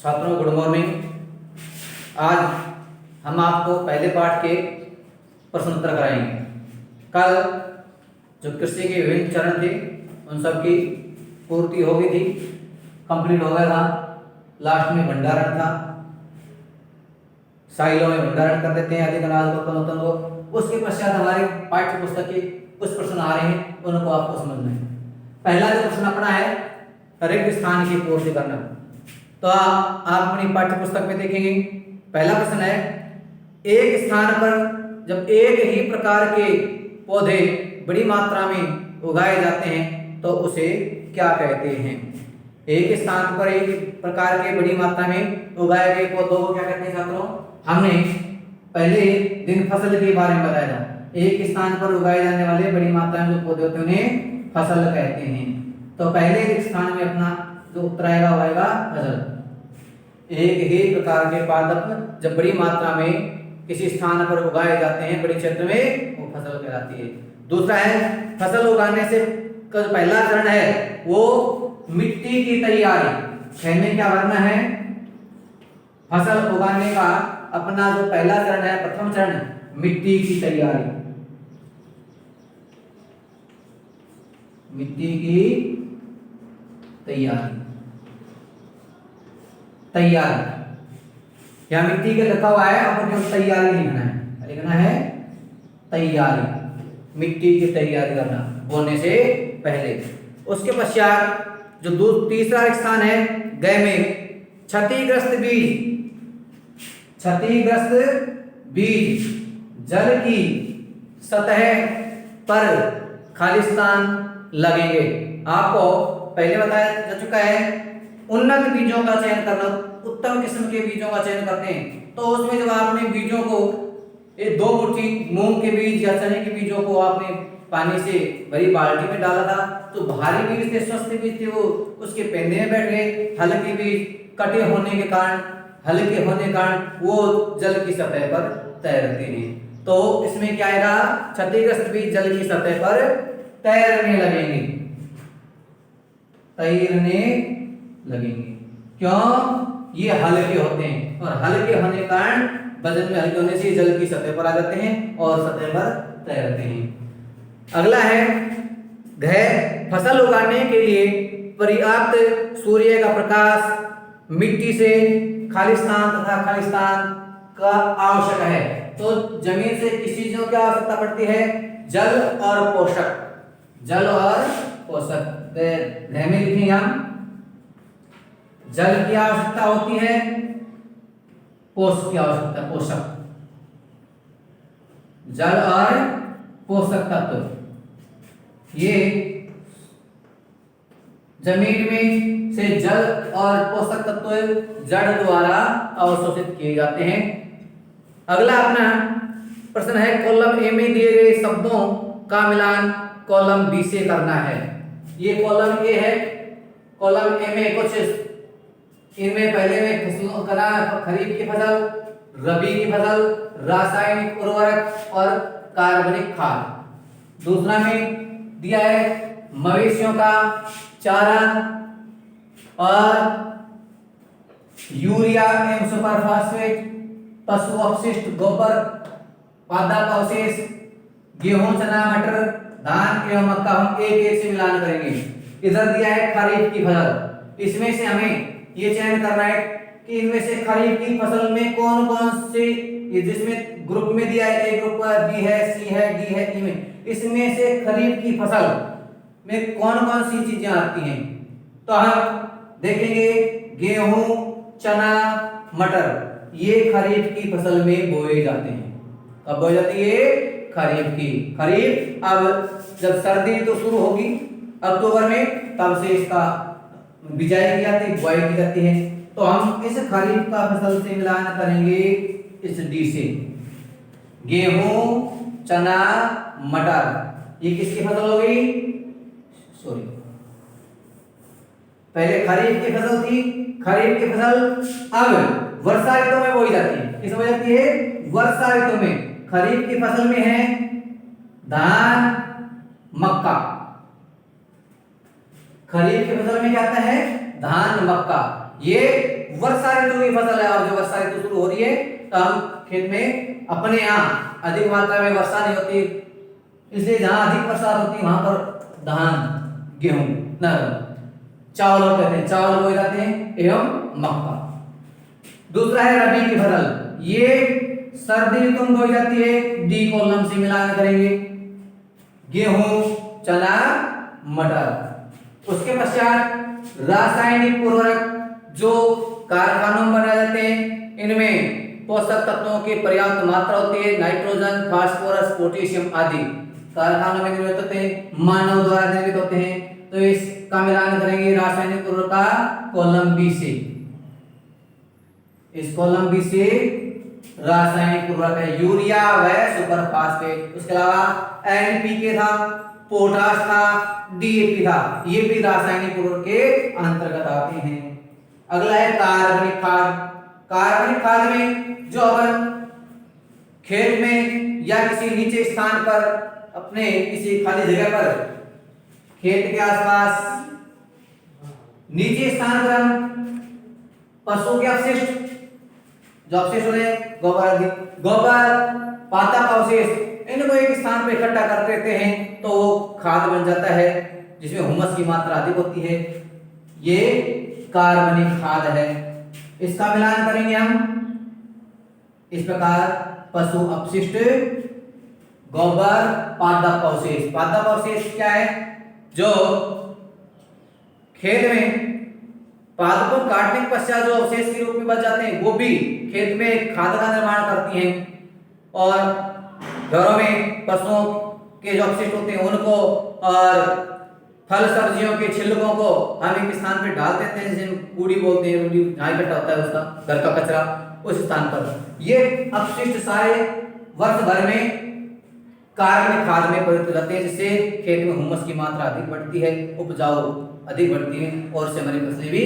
छात्रों good morning. आज हम आपको पहले पाठ के प्रश्न उत्तर कराएंगे। कल जो कृषि के विभिन्न चरण थे उन सब की पूर्ति हो गई थी, कंप्लीट हो गया था। लास्ट में भंडारण था, साइलों में भंडारण कर देते हैं अधिक अनाज को। उसके पश्चात हमारे पाठ्य पुस्तक के कुछ प्रश्न आ रहे हैं, उनको आपको समझना है। पहला जो प्रश्न अपना है रिक्त स्थान की पूर्ति करना। तो आप अपनी पाठ्य पुस्तक में देखेंगे। पहला प्रश्न है, एक स्थान पर जब एक ही प्रकार के पौधे बड़ी मात्रा में उगाए जाते हैं तो उसे क्या कहते हैं? एक स्थान पर एक प्रकार के बड़ी मात्रा में उगाए गए पौधों को क्या कहते हैं छात्रों? हमने पहले दिन फसल के बारे में बताया था। एक स्थान पर उगाए जाने वाले बड़ी मात्रा में जो पौधे होते हैं उन्हें फसल कहते हैं। तो पहले स्थान में अपना जो उत्तर आएगा वो आएगा फसल। एक ही प्रकार के पादप जब बड़ी मात्रा में किसी स्थान पर उगाए जाते हैं बड़े क्षेत्र में, वो फसल कहलाती है। दूसरा है फसल उगाने से पहला चरण है वो मिट्टी की तैयारी। छह में क्या भरना है? फसल उगाने का अपना जो पहला चरण है, प्रथम चरण, मिट्टी की तैयारी। मिट्टी की तैयारी या मिट्टी के लिखा हुआ है, आपको तैयारी लिखना है, लिखना है तैयारी। मिट्टी की तैयारी करना बोने से पहले। उसके पश्चात जो तीसरा स्थान है गय में क्षतिग्रस्त बीज जल की सतह पर खालिस्तान लगेंगे। आपको पहले बताया जा चुका है उन्नत बीजों का चयन करना, उत्तम किस्म के बीजों का चयन करते हैं। तो उसमें जब आपने बीजों को ये 2 मुट्ठी मूंग के बीज या चने के बीजों को आपने पानी से भरी बाल्टी में डाला था तो भारी बीज थे, स्वस्थ बीज थे, वो उसके पेंदे में बैठ गए। हल्के बीज कटे होने के कारण वो जल की सतह पर तैरते हैं। तो इसमें क्या आएगा? क्षतिग्रस्त बीज जल की सतह पर तैरने लगेंगे। क्यों? ये हल्के होते हैं और हल्के होने के कारण वजन में हल्के होने से जल की सतह पर आ जाते हैं और सतह पर तैरते हैं। अगला है घय फसल उगाने के लिए पर्याप्त सूर्य का प्रकाश, मिट्टी से खालिस्तान तथा खालिस्तान का आवश्यक है। तो जमीन से किस चीजों की आवश्यकता पड़ती है? जल और पोषक। घय में लिखेंगे हम जल की आवश्यकता होती है, पोषक की आवश्यकता, पोषक, जल और पोषक तत्व। ये जमीन में से जल और पोषक तत्व जड़ द्वारा अवशोषित किए जाते हैं। अगला अपना प्रश्न है कॉलम ए में दिए गए शब्दों का मिलान कॉलम बी से करना है। ये कॉलम ए है। कॉलम ए में कुछ इनमें पहले में फसलों करा खरीफ की फसल, रबी की फसल, रासायनिक उर्वरक और कार्बनिक खाद। दूसरा में दिया है मवेशियों का चारा और यूरिया एवं सुपर फास्फेट, पशु अपशिष्ट, गोबर, पादप अवशेष, गेहूं, चना, मटर, धान एवं मक्का। हम एक से मिलान करेंगे। इधर दिया है खरीफ की फसल। इसमें से हमें ये चयन करना है कि इनमें से खरीफ की फसल में कौन कौन से, जिसमें ग्रुप में दिया है, ए ग्रुप बी है, सी है, डी है, ई में, इसमें से खरीफ की फसल में कौन कौन सी चीजें आती हैं। तो हम देखेंगे गेहूं, चना, मटर, ये खरीफ की फसल में बोए जाते हैं। कब बोई जाती है? खरीफ की। खरीफ अब जब सर्दी तो शुरू होगी अक्टूबर में, तब से इसका बिजाई की जाती है, बुआई की जाती है। तो हम इस खरीफ का फसल से मिलान करेंगे इस डी से। गेहूं, चना, मटर, ये किसकी फसल हो गई? पहले खरीफ की फसल थी। खरीफ की फसल अब वर्षा ऋतु में बोई जाती है। किस बोई जाती है? वर्षा ऋतु में। खरीफ की फसल में है धान, मक्का। खरीफ की फसल में क्या आता है? धान, मक्का। ये वर्षा ऋतु की फसल है, और जो वर्षा ऋतु शुरू हो रही है तो हम खेत में अपने यहाँ अधिक मात्रा में वर्षा नहीं होती, इसलिए जहां अधिक वर्षा होती है वहां पर धान, गेहूं, चावल कहते हैं, चावल बोए जाते हैं एवं मक्का। दूसरा है रबी की फसल, ये सर्दी ऋतु में बोई जाती है, डी कॉलम से मिलान करेंगे, गेहूं, चना, मटर। उसके पश्चात रासायनिक उर्वरक जो कारखानों में बनाए जाते हैं, इनमें पोषक तत्वों की पर्याप्त मात्रा होती है, नाइट्रोजन, फास्फोरस, पोटेशियम आदि कारखानों में निर्मित होते हैं, मानव द्वारा निर्मित होते हैं। तो इसका मिलान करेंगे रासायनिक उर्वरक का कॉलम बी से, इस कॉलम बी से रासायनिक उर्वरक है यूरिया व सुपर फास्फेट। उसके अलावा एनपीके था, पोटाश था, डीएपी था, ये भी रासायनिक उर्वरक के अंतर्गत आते हैं। अगला है कार्बनिक खाद। कार्बनिक खाद में जो अपन खेत में या किसी नीचे स्थान पर, अपने किसी खाली जगह पर, खेत के आसपास नीचे स्थान पर हम पशु के अवशिष्ट, जो अवशेष होते हैं गोबर, पादप अवशेष, इनको एक स्थान पर इकट्ठा कर देते हैं तो वो खाद बन जाता है जिसमें हुमस की मात्रा अधिक होती है, ये कार्बनिक खाद है। इसका मिलान करेंगे हम इस प्रकार, पशु अपशिष्ट, गोबर, पादप अवशेष। पादप अवशेष क्या है? जो खेत में पादपों काटने के पश्चात जो अवशेष के रूप में बच जाते हैं वो भी खेत में खाद का निर्माण करती हैं, और घरों में पशुओं के जो अवशिष्ट होते हैं उनको और फल सब्जियों के छिलकों को हम एक स्थान पर डाल देते हैं, जिसे कूड़ी बोलते हैं, जहाँ इकट्ठा होता है उसका घर का कचरा, उस स्थान पर ये अपशिष्ट सारे वर्ष भर में कार्बनिक खाद में परिवर्तित हो जाते हैं, जिससे खेत में हुमस की मात्रा अधिक बढ़ती है, उपजाऊ अधिक बढ़ती है, और उससे हमारी फसलें भी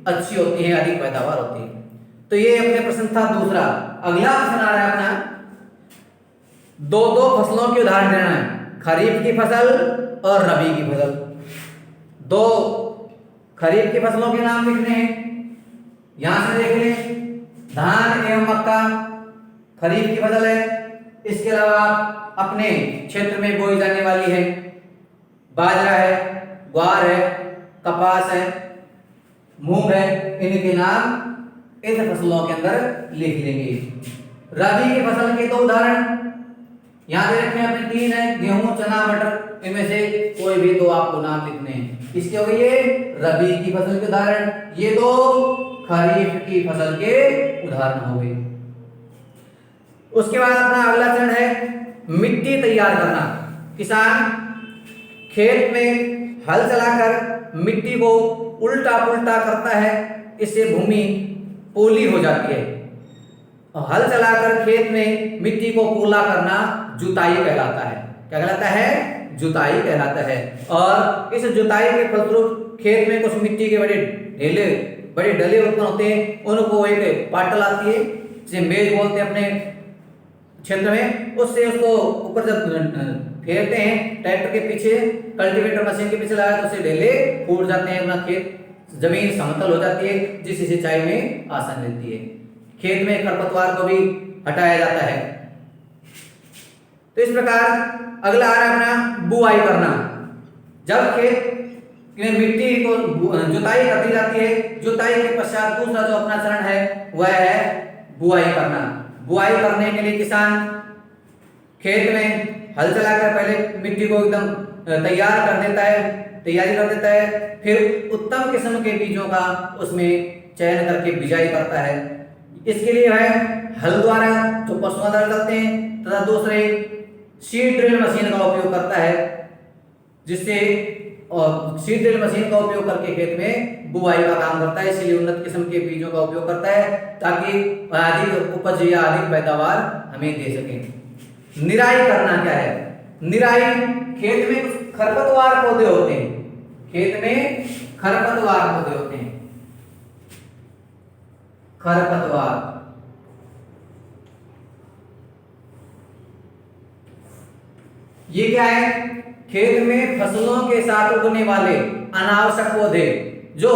अच्छी होती हैं, अधिक पैदावार होती है। तो ये अपने प्रश्न था दूसरा। अगला प्रश्न आ रहा है अपना, दो फसलों के उदाहरण देना है, खरीफ की फसल और रबी की फसल। दो खरीफ की फसलों के नाम लिखने हैं, यहां से देख लें, धान एवं मक्का खरीफ की फसल है। इसके अलावा अपने क्षेत्र में बोई जाने वाली है बाजरा है, ग्वार है, कपास है, मूंग है, इनके नाम इन फसलों के अंदर लिख लेंगे। रबी की फसल के दो उदाहरण यहां दे रखे हैं अपने, तीन है, गेहूं, चना, मटर, इनमें से कोई भी दो आपको नाम लिखने हैं। इसके हो गए ये रबी की फसल के उदाहरण, ये दो खरीफ की फसल के उदाहरण हो गए। उसके बाद अपना अगला चरण है मिट्टी तैयार करना। किसान खेत में हल चलाकर मिट्टी को उल्टा पुल्टा करता है, इससे भूमि पोली हो जाती है। हल चलाकर खेत में मिट्टी को पोला करना जुताई कहलाता है। क्या कहलाता है? जुताई कहलाता है। और इस जुताई के फलस्वरूप खेत में कुछ मिट्टी के बड़े डले उत्पन्न होते हैं, उनको एक पाटल आती है जिसे मेज बोलते हैं अपने क्षेत्र में, उससे उसको ऊपर जब फेरते हैं ट्रैक्टर के पीछे, कल्टीवेटर मशीन के पीछे लगा तो उससे ढेले फूट जाते हैं, अपना खेत जमीन समतल हो जाती है, जिससे सिंचाई में आसानी रहती है। खेत में खरपतवार को भी हटाया जाता है। तो इस प्रकार अगला आ रहा है अपना बुआई करना। जब खेत में मिट्टी को जुताई कर दी जाती है, जुताई के पश्चात दूसरा जो अपना चरण है वह है बुआई करना। बुआई करने के लिए किसान खेत में हल चलाकर पहले मिट्टी को एकदम तैयार कर देता है, तैयारी कर देता है, फिर उत्तम किस्म के बीजों का उसमें चयन करके बिजाई करता है। इसके लिए वह हल द्वारा जो पशुओं द्वारा करते हैं तथा दूसरे सीड ड्रिल मशीन का उपयोग करता है, जिससे और सीड ड्रिल मशीन का उपयोग करके खेत में बुआई का काम करता है। इसलिए उन्नत किस्म के बीजों का उपयोग करता है ताकि अधिक उपज या अधिक पैदावार हमें दे सके। निराई करना क्या है? निराई, खेत में कुछ खरपतवार पौधे होते हैं, खेत में खरपतवार पौधे होते हैं, खरपतवार, ये क्या है? खेत में फसलों के साथ उगने वाले अनावश्यक पौधे, जो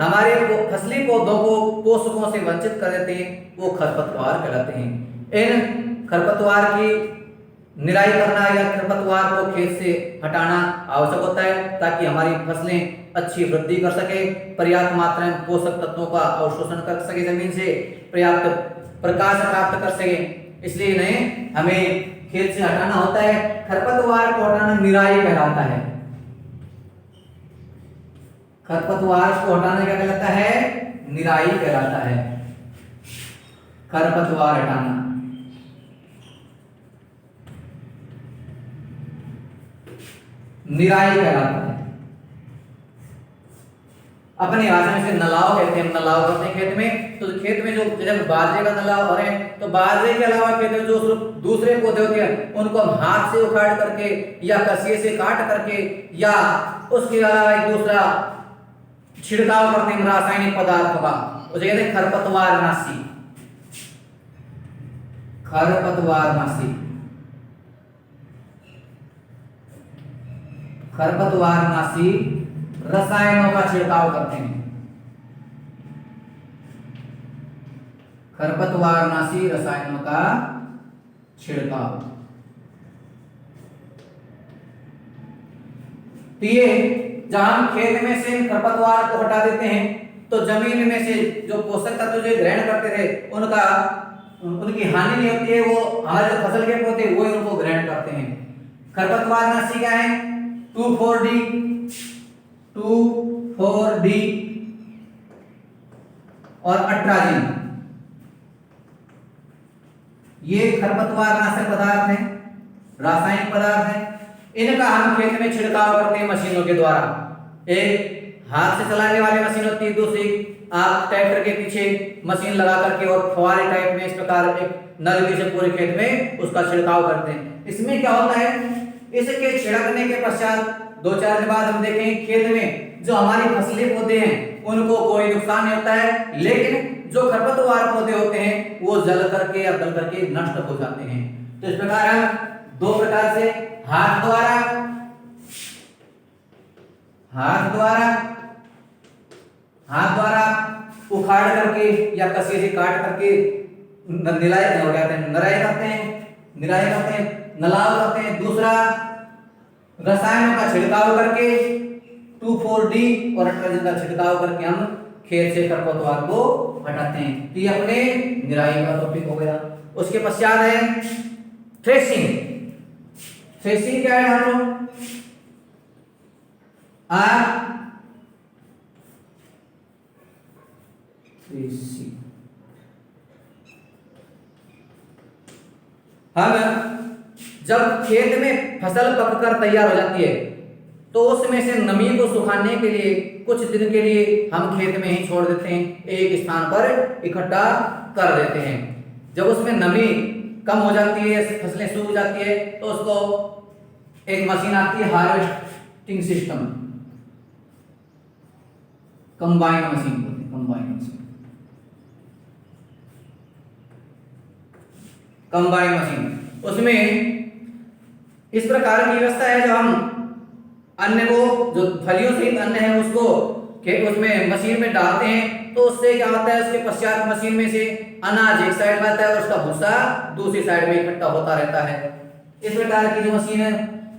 हमारे फसली पौधों को पोषकों से वंचित कर देते हैं वो खरपतवार कहलाते हैं। इन खरपतवार की निराई करना या खरपतवार को खेत से हटाना आवश्यक होता है ताकि हमारी फसलें अच्छी वृद्धि कर सके, पर्याप्त मात्रा में पोषक तत्वों का अवशोषण कर सके, जमीन से पर्याप्त प्रकाश प्राप्त कर सके, इसलिए इन्हें हमें खेत से हटाना होता है। खरपतवार को हटाना निराई कहलाता है। खरपतवार को हटाना क्या कहलाता है? निराई कहलाता है। खरपतवार हटाना निराई कहलाता है। अपनी भाषा में से नलाव कहते हैं, नलाव करते हैं खेत में। तो खेत में जो जब बाजरे का नलाव हो रहे हैं तो बाजरे के अलावा खेत में जो दूसरे पौधे होते हैं उनको हम हाथ से उखाड़ करके या कसिए से काट करके या उसके अलावा एक दूसरा छिड़काव करते हैं रासायनिक पदार्थों का, उसे कहते हैं खरपतवारनाशी। खरपतवारनाशी खरपतवारनाशी रसायनों का छिड़काव करते हैं। खरपतवारनाशी रसायनों का छिड़काव। तो ये जब हम खेत में से खरपतवार को हटा देते हैं तो जमीन में से जो पोषक तत्व जो ग्रहण करते थे उनकी हानि नहीं होती है, वो हमारे जो फसल के पौधे वो उनको ग्रहण करते हैं। खरपतवारनाशी क्या है? 2,4-D 2,4-D और अट्राजिन, ये खरपतवारनाशक पदार्थ हैं, रासायनिक पदार्थ हैं। इनका हम खेत में छिड़काव करते हैं मशीनों के द्वारा। एक हाथ से चलाने वाली मशीन होती है, दूसरी आप ट्रैक्टर के पीछे मशीन लगा करके और फवारे टाइप में इस प्रकार एक नलकी से पूरे खेत में उसका छिड़काव करते हैं। इसमें क्या होता है, इसके छिड़कने के पश्चात 2-4 दिन बाद हम देखें खेत में जो हमारी फसली पौधे हैं उनको कोई नुकसान नहीं होता है, लेकिन जो खरपतवार पौधे होते हैं वो जल करके या गल करके नष्ट हो जाते हैं। तो इस प्रकार हम 2 प्रकार से हाथ द्वारा उखाड़ करके या कसी से काट करके निराई करते हैं, नलाव करते हैं। दूसरा रसायनों का छिड़काव करके 2,4-D और अट्राजिन का छिड़काव करके हम खेत से खरपतवार को हटाते हैं। तो ये अपने निराई का टॉपिक हो गया। उसके पश्चात है थ्रेसिंग। थ्रेसिंग क्या है? हम जब खेत में फसल पककर तैयार हो जाती है तो उसमें से नमी को सुखाने के लिए कुछ दिन के लिए हम खेत में ही छोड़ देते हैं, एक स्थान पर इकट्ठा कर देते हैं। जब उसमें नमी कम हो जाती है, फसलें सूख जाती है, तो उसको एक मशीन आती है हार्वेस्टिंग सिस्टम, कंबाइन मशीन बोलते हैं, कंबाइन मशीन। उसमें इस प्रकार की व्यवस्था है, जब हम अन्न को, जो फलियों सहित अन्न है उसको उसमें मशीन में डालते हैं तो उससे क्या होता है, उसके पश्चात मशीन में से अनाज एक साइड में आता है और उसका भूसा दूसरी साइड में इकट्ठा होता रहता है। इस प्रकार की जो मशीन है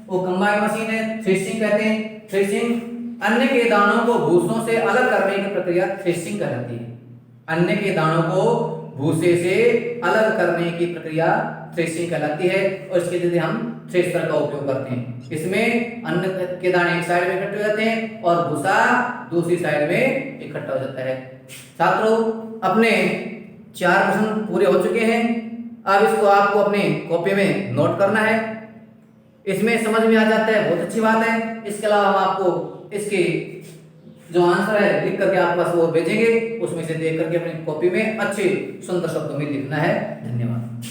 वो कंबाइन मशीन है, थ्रेसिंग कहते हैं। थ्रेसिंग अन्न के दानों को भूसों से अलग करने की प्रक्रिया थ्रेसिंग कहलाती है। अन्न के दानों को भूसे से अलग करने की प्रक्रिया थ्रेसिंग कहलाती है और इसके लिए हम थ्रेसर का उपयोग करते हैं। इसमें अन्न के दाने एक साइड में इकट्ठे हो जाते हैं और भूसा दूसरी साइड में इकट्ठा हो जाता है। छात्रों, अपने 4 प्रश्न पूरे हो चुके हैं। अब इसको आपको अपने कॉपी में नोट करना है। इसमें समझ में आ जाता है, बहुत अच्छी बात है। इसके अलावा हम आपको इसके जो आंसर है लिख करके आपके पास वो भेजेंगे, उसमें से देख करके अपनी कॉपी में अच्छे सुंदर शब्दों में लिखना है। धन्यवाद।